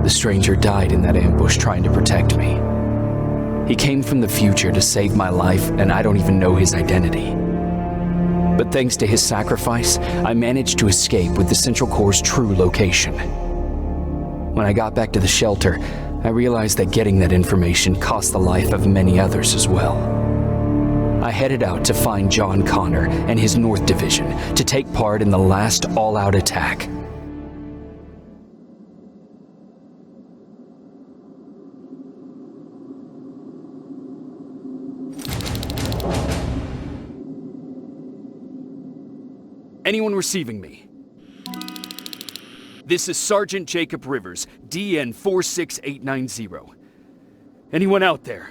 The stranger died in that ambush trying to protect me. He came from the future to save my life, and I don't even know his identity. But thanks to his sacrifice, I managed to escape with the Central Core's true location. When I got back to the shelter, I realized that getting that information cost the life of many others as well. I headed out to find John Connor and his North Division to take part in the last all-out attack. Anyone receiving me? This is Sergeant Jacob Rivers, DN 46890. Anyone out there?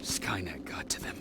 Skynet got to them.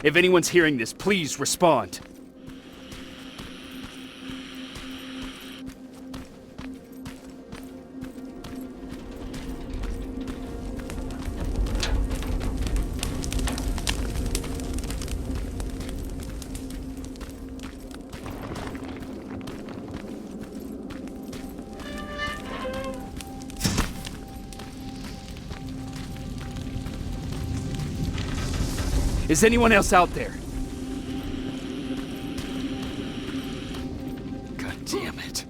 If anyone's hearing this, please respond. Is anyone else out there? God damn it.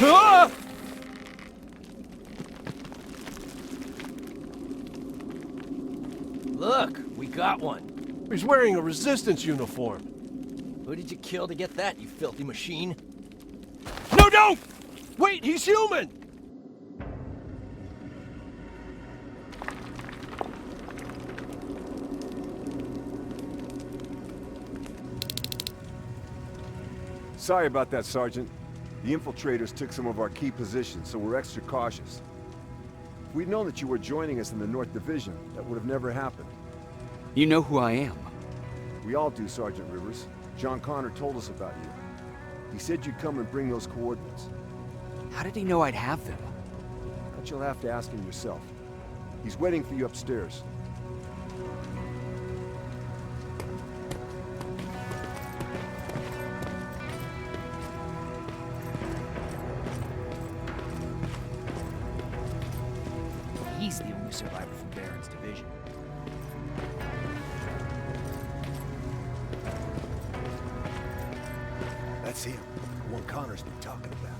Ah! Look, we got one. He's wearing a resistance uniform. Who did you kill to get that, you filthy machine? No, don't! Wait, he's human! Sorry about that, Sergeant. The infiltrators took some of our key positions, so we're extra cautious. If we'd known that you were joining us in the North Division, that would have never happened. You know who I am. We all do, Sergeant Rivers. John Connor told us about you. He said you'd come and bring those coordinates. How did he know I'd have them? But you'll have to ask him yourself. He's waiting for you upstairs. He's the only survivor from Baron's division. That's him. The one Connor's been talking about.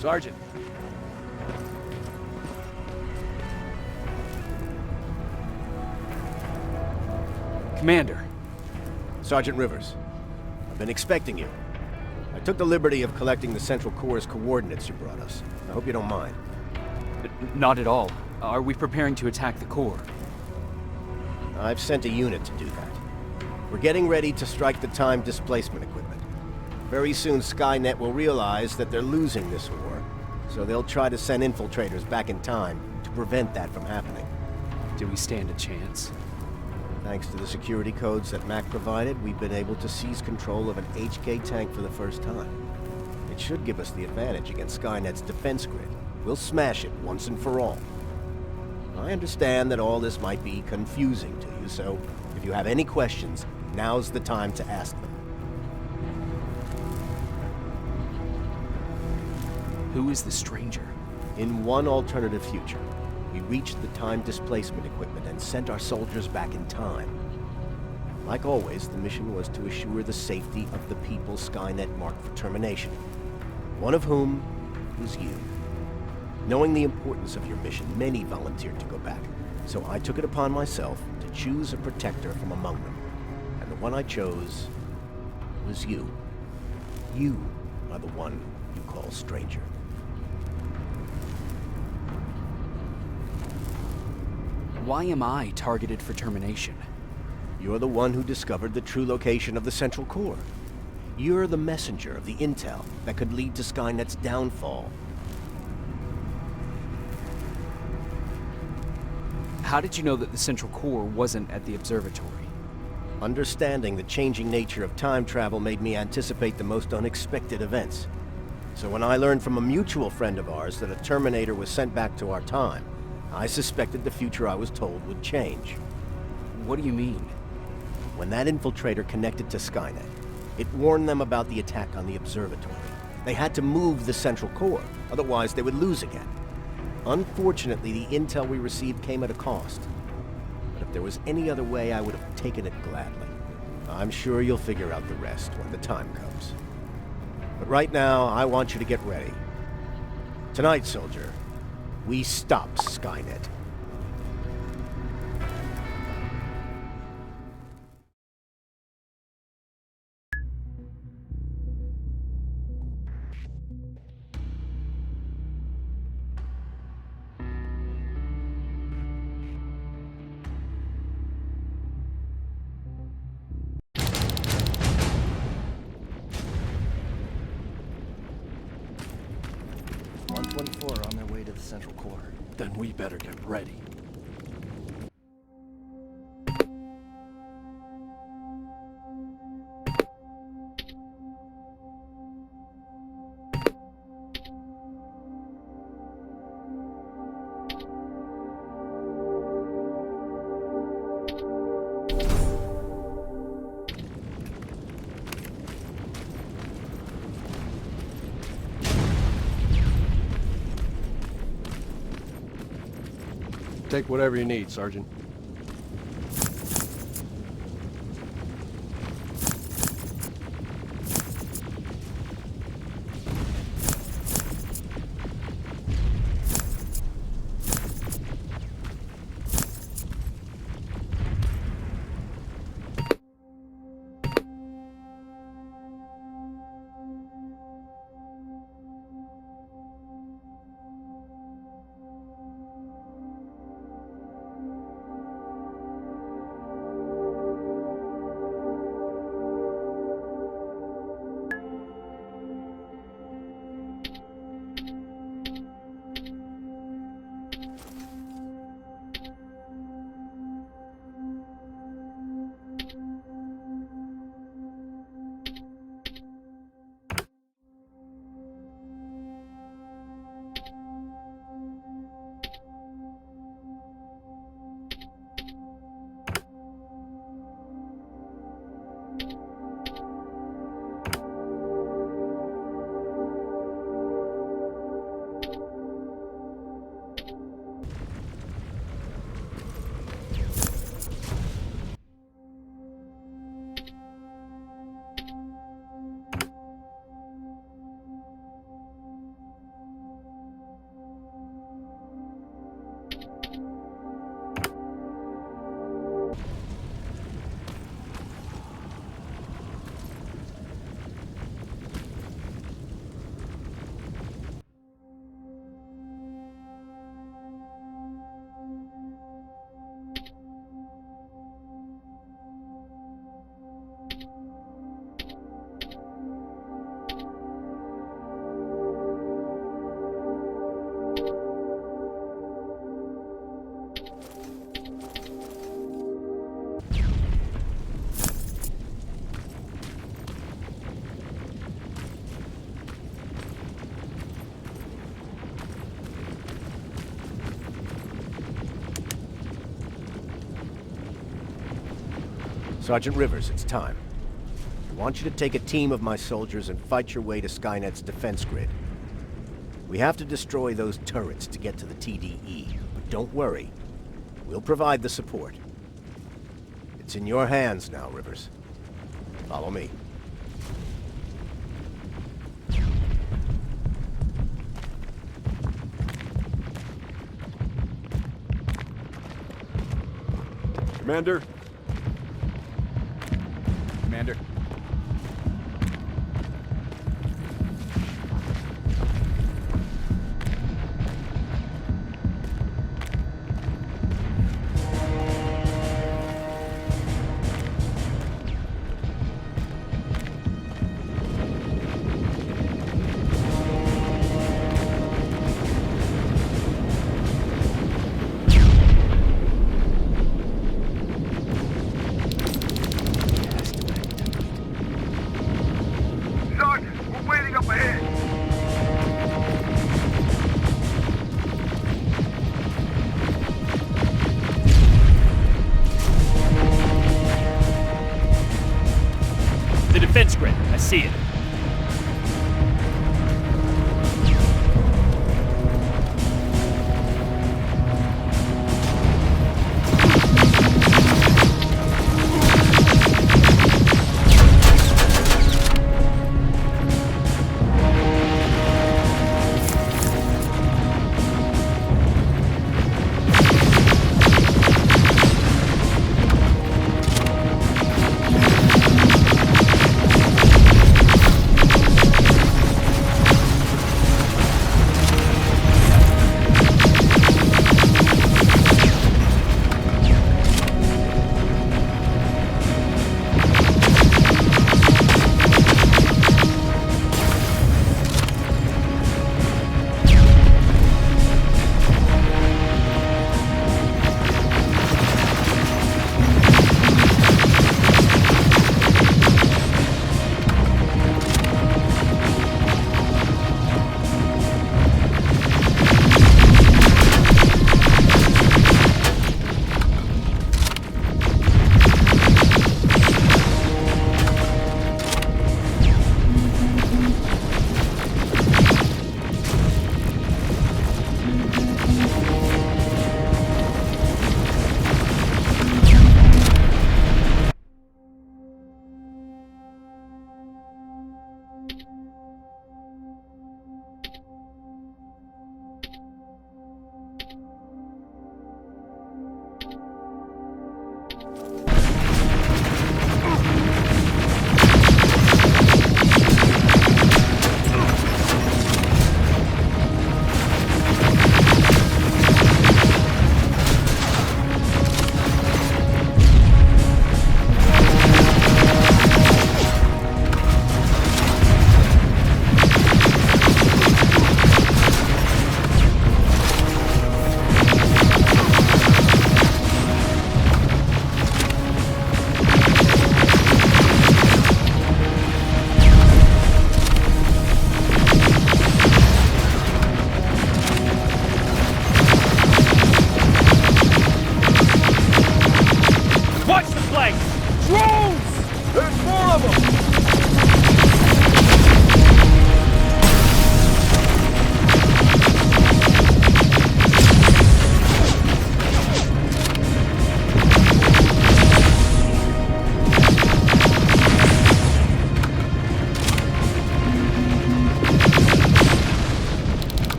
Sergeant. Commander. Sergeant Rivers, I've been expecting you. I took the liberty of collecting the Central Corps' coordinates you brought us. I hope you don't mind. Not at all. Are we preparing to attack the Corps? I've sent a unit to do that. We're getting ready to strike the time displacement equipment. Very soon Skynet will realize that they're losing this war, so they'll try to send infiltrators back in time to prevent that from happening. Do we stand a chance? Thanks to the security codes that Mac provided, we've been able to seize control of an HK tank for the first time. It should give us the advantage against Skynet's defense grid. We'll smash it once and for all. I understand that all this might be confusing to you, so if you have any questions, now's the time to ask them. Who is the stranger? In one alternative future, we reached the time displacement equipment and sent our soldiers back in time. Like always, the mission was to assure the safety of the people Skynet marked for termination. One of whom was you. Knowing the importance of your mission, many volunteered to go back, so I took it upon myself to choose a protector from among them. And the one I chose was you. You are the one you call stranger. Why am I targeted for termination? You're the one who discovered the true location of the Central Core. You're the messenger of the intel that could lead to Skynet's downfall. How did you know that the Central Core wasn't at the observatory? Understanding the changing nature of time travel made me anticipate the most unexpected events. So when I learned from a mutual friend of ours that a Terminator was sent back to our time, I suspected the future I was told would change. What do you mean? When that infiltrator connected to Skynet, it warned them about the attack on the observatory. They had to move the Central Core, otherwise they would lose again. Unfortunately, the intel we received came at a cost. But if there was any other way, I would have taken it gladly. I'm sure you'll figure out the rest when the time comes. But right now, I want you to get ready. Tonight, soldier, we stop Skynet. On their way to the Central Core. Then we better get ready. Take whatever you need, Sergeant. Sergeant Rivers, it's time. I want you to take a team of my soldiers and fight your way to Skynet's defense grid. We have to destroy those turrets to get to the TDE, but don't worry. We'll provide the support. It's in your hands now, Rivers. Follow me. Commander? Commander. Defense grid. I see it.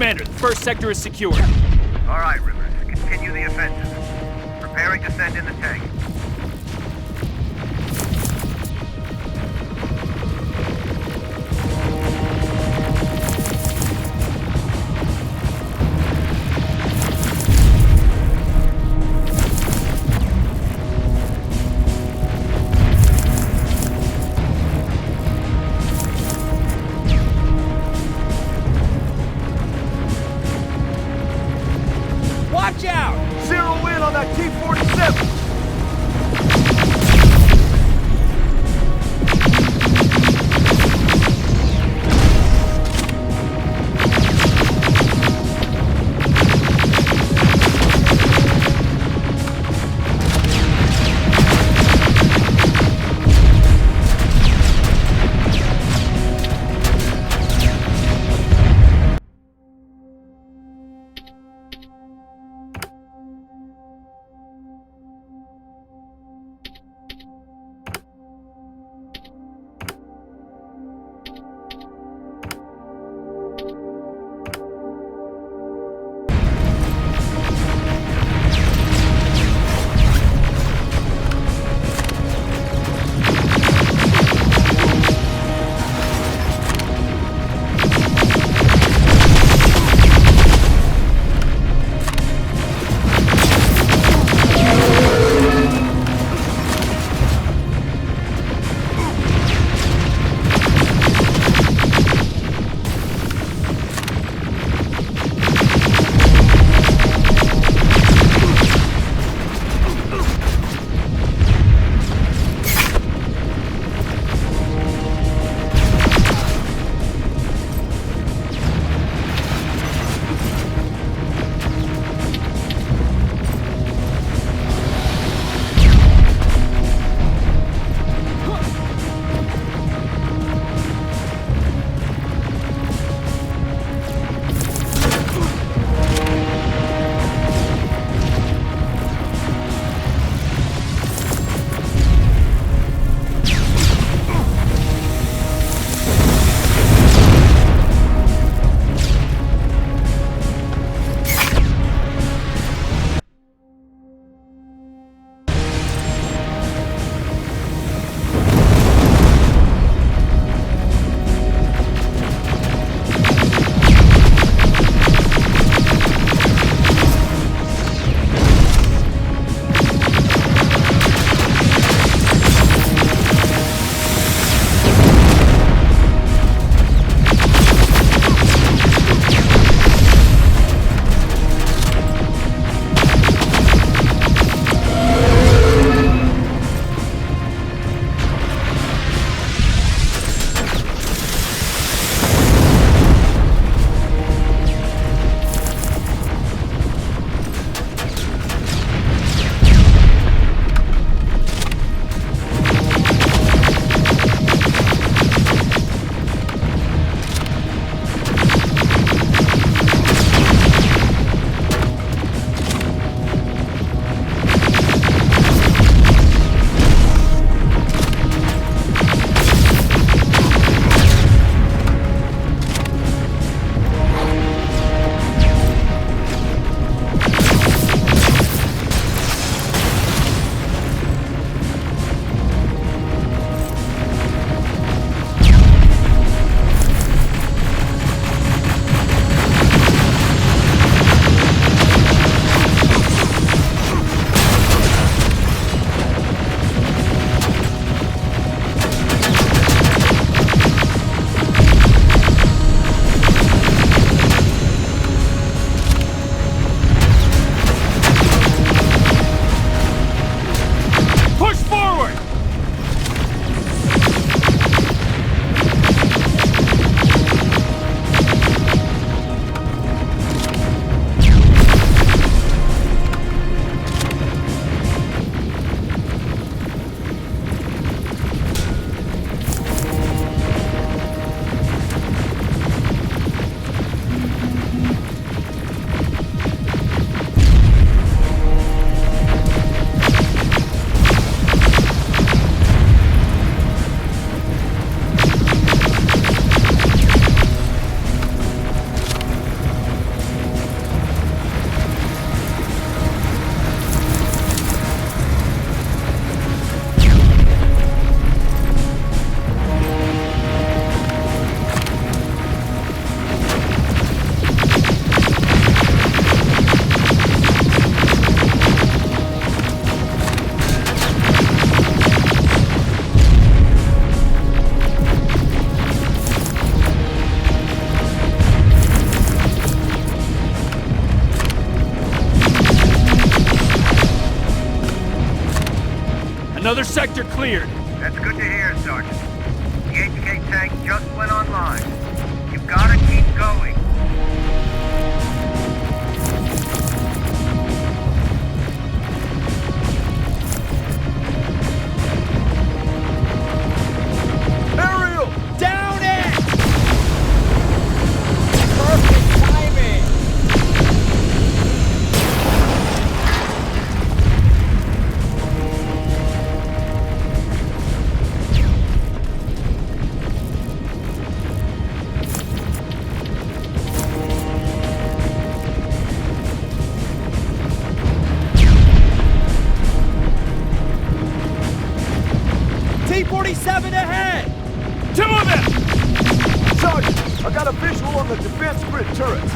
Commander, the first sector is secured. All right, Rivers. Continue the offensive. Preparing to send in the tank. Watch out! Zero in on that T-47! Another sector cleared. That's good to hear, Sergeant. The HK tank just went online. You've gotta keep going. Aerial! Down it! Perfect timing! T-47 ahead! Two of them! Sergeant, I got a visual on the defense grid turrets.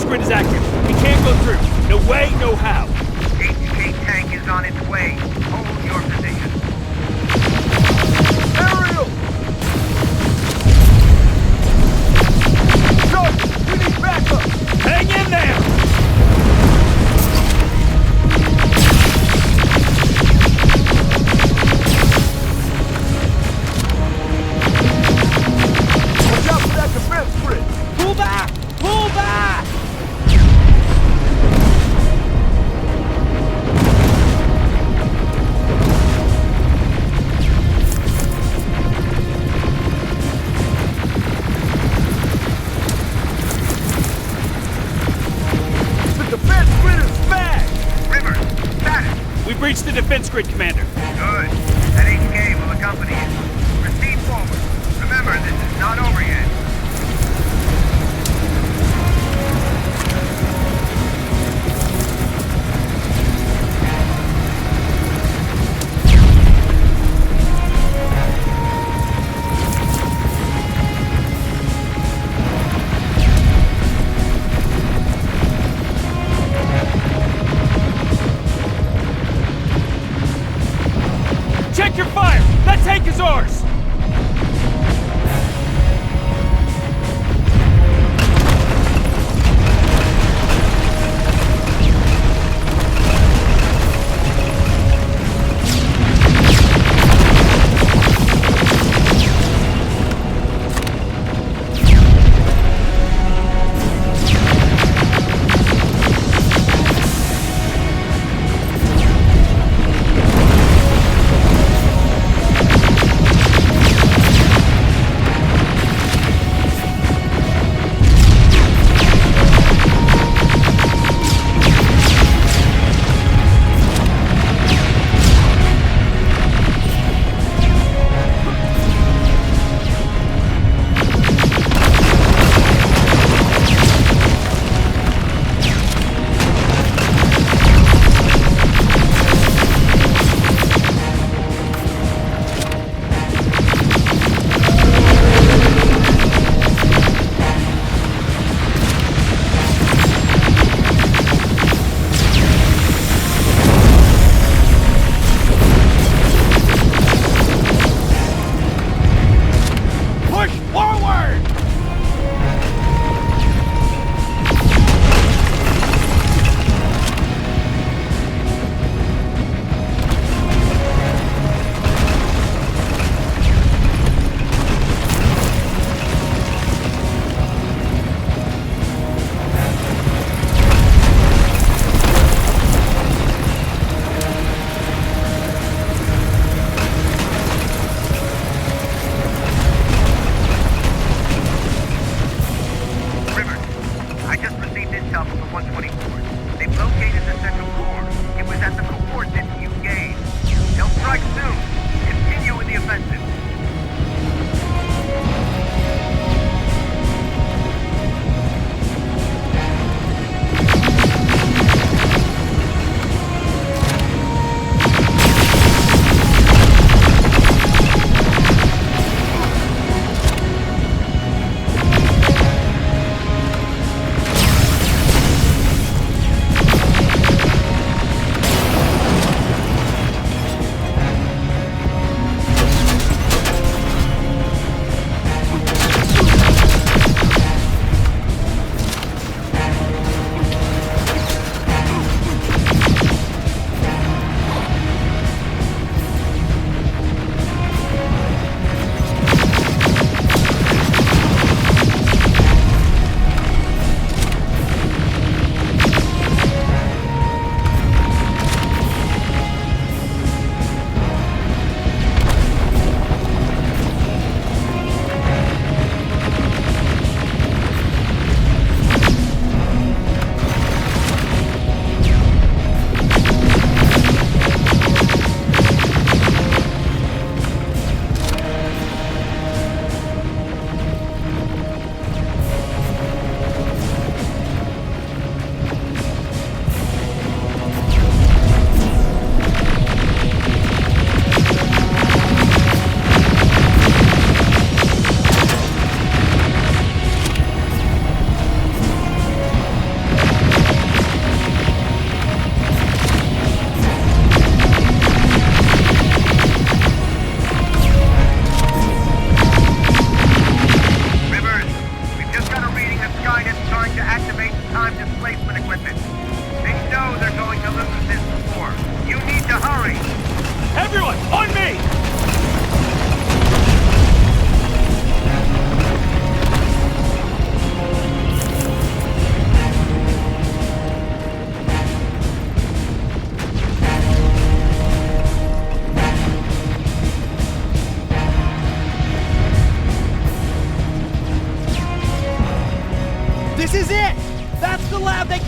grid is active. We can't go through. No way, no how. HK tank is on its way. Hold your position. Aerial! Sergeant, we need backup! Hang in there! Watch out for that defense grid! Pull back! Pull back! The defense grid is back! Rivers, status. We breached the defense grid, Commander. Good. That HK will accompany you. Proceed forward. Remember, this is not over yet. Check your fire! That tank is ours!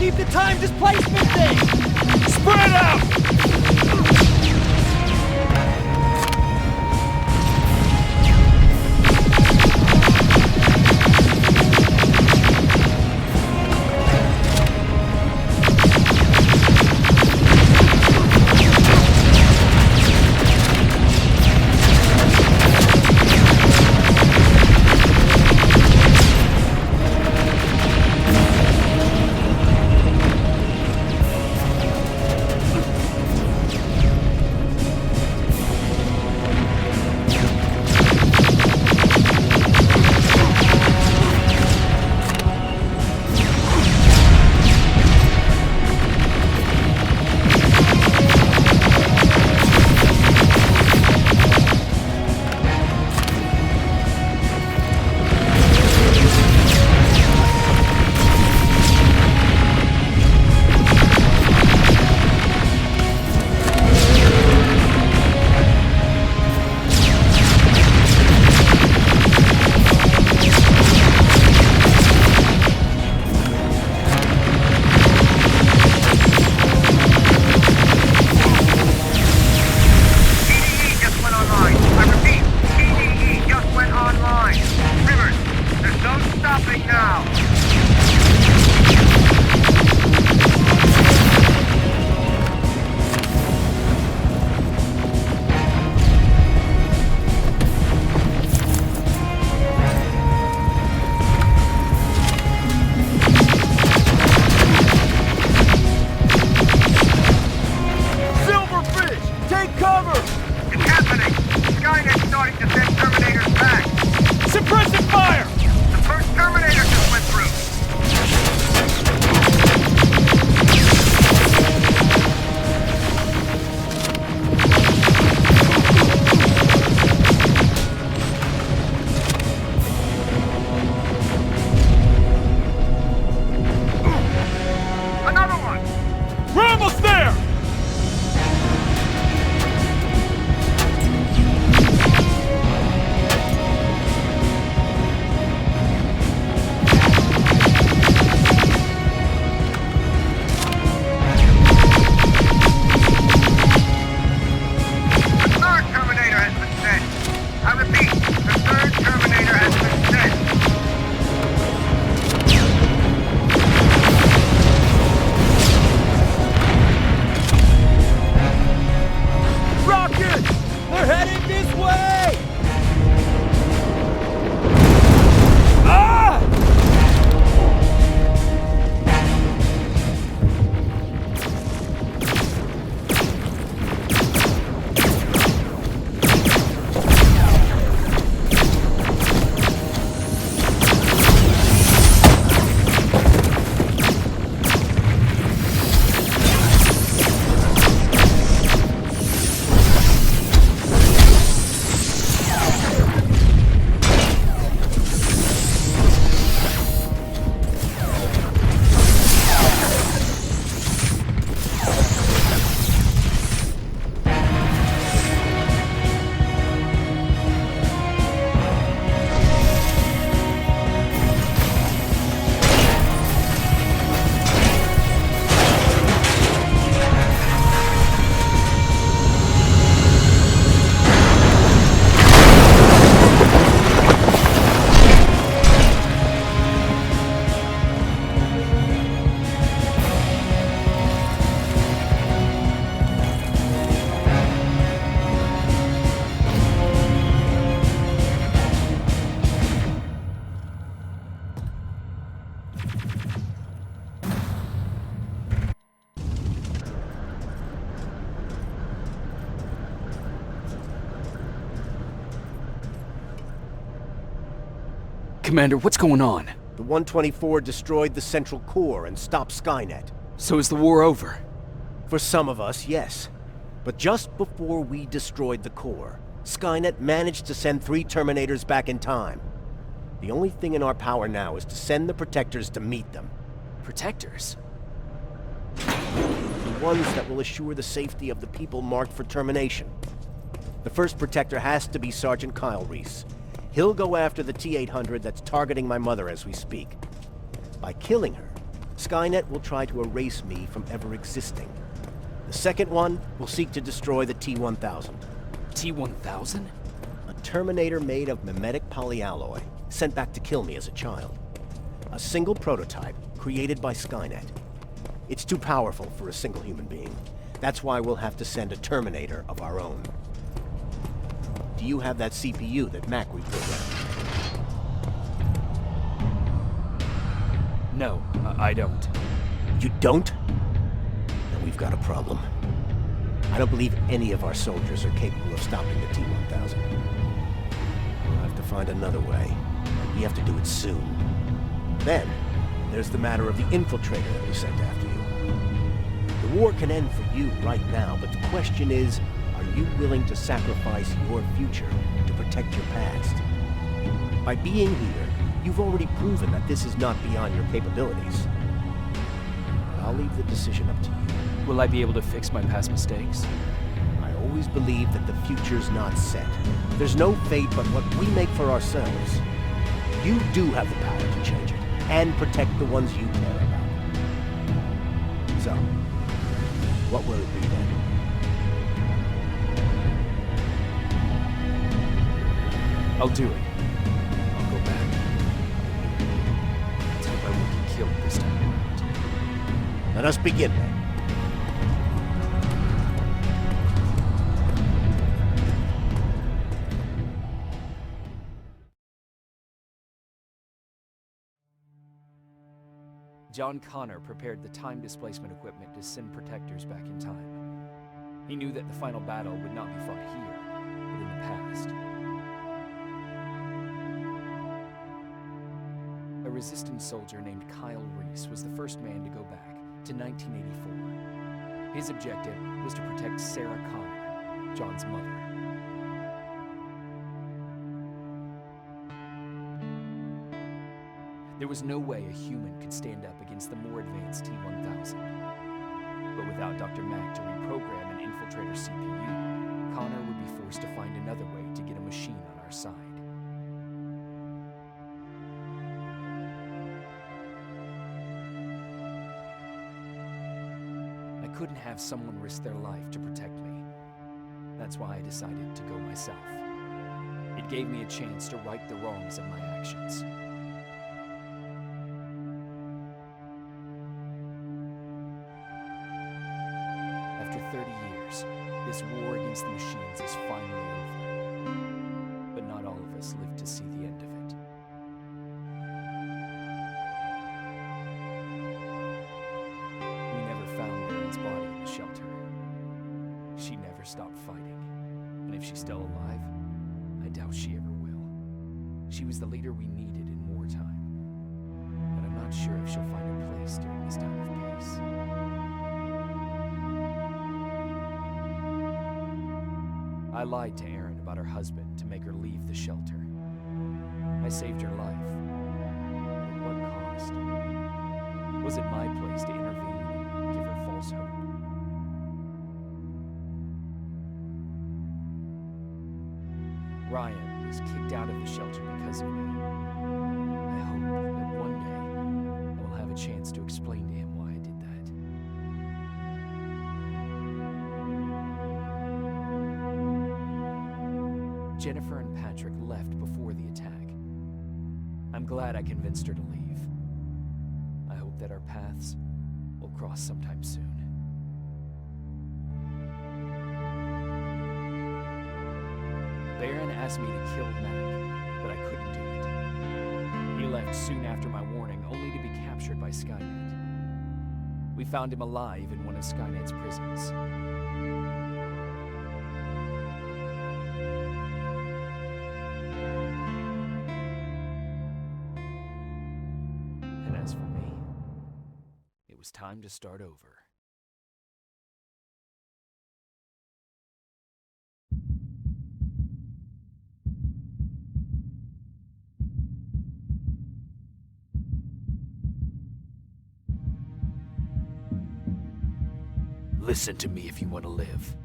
keep the time displacement thing! Spread out! Commander, what's going on? The 124 destroyed the central core and stopped Skynet. So is the war over? For some of us, yes. But just before we destroyed the core, Skynet managed to send 3 Terminators back in time. The only thing in our power now is to send the Protectors to meet them. Protectors? The ones that will assure the safety of the people marked for termination. The first Protector has to be Sergeant Kyle Reese. He'll go after the T-800 that's targeting my mother as we speak. By killing her, Skynet will try to erase me from ever existing. The second one will seek to destroy the T-1000. T-1000? A Terminator made of mimetic polyalloy, sent back to kill me as a child. A single prototype created by Skynet. It's too powerful for a single human being. That's why we'll have to send a Terminator of our own. Do you have that CPU that Mac reprogrammed? No, I don't. You don't? Then we've got a problem. I don't believe any of our soldiers are capable of stopping the T-1000. We'll have to find another way, and we have to do it soon. Then, there's the matter of the infiltrator that we sent after you. The war can end for you right now, but the question is, are you willing to sacrifice your future to protect your past? By being here, you've already proven that this is not beyond your capabilities. I'll leave the decision up to you. Will I be able to fix my past mistakes? I always believe that the future's not set. There's no fate but what we make for ourselves. You do have the power to change it, and protect the ones you care about. So, what will it be then? I'll do it. I'll go back. Let's hope I won't get killed this time around. Let us begin then. John Connor prepared the time displacement equipment to send protectors back in time. He knew that the final battle would not be fought here, but in the past. A resistance soldier named Kyle Reese was the first man to go back to 1984. His objective was to protect Sarah Connor, John's mother. There was no way a human could stand up against the more advanced T-1000. But without Dr. Mack to reprogram an infiltrator CPU, Connor would be forced to find another way to get a machine on our side. I couldn't have someone risk their life to protect me. That's why I decided to go myself. It gave me a chance to right the wrongs of my actions. After 30 years, this war against the machines is finally over. But not all of us lived to see the end of it. We never found Baron's body in the shelter. She never stopped fighting. And if she's still alive, I doubt she ever will. She was the leader we needed in wartime. But I'm not sure if she'll find her place during this time of peace. I lied to Erin about her husband to make her leave the shelter. I saved her life. But at what cost? Was it my place to intervene and give her false hope? Ryan was kicked out of the shelter because of me. I hope that one day I will have a chance to explain to him why I did that. Jennifer and Patrick left before the attack. I'm glad I convinced her to leave. I hope that our paths will cross sometime soon. Baron asked me to kill Mac, but I couldn't do it. He left soon after my warning, only to be captured by Skynet. We found him alive in one of Skynet's prisons. And as for me, it was time to start over. Listen to me if you want to live.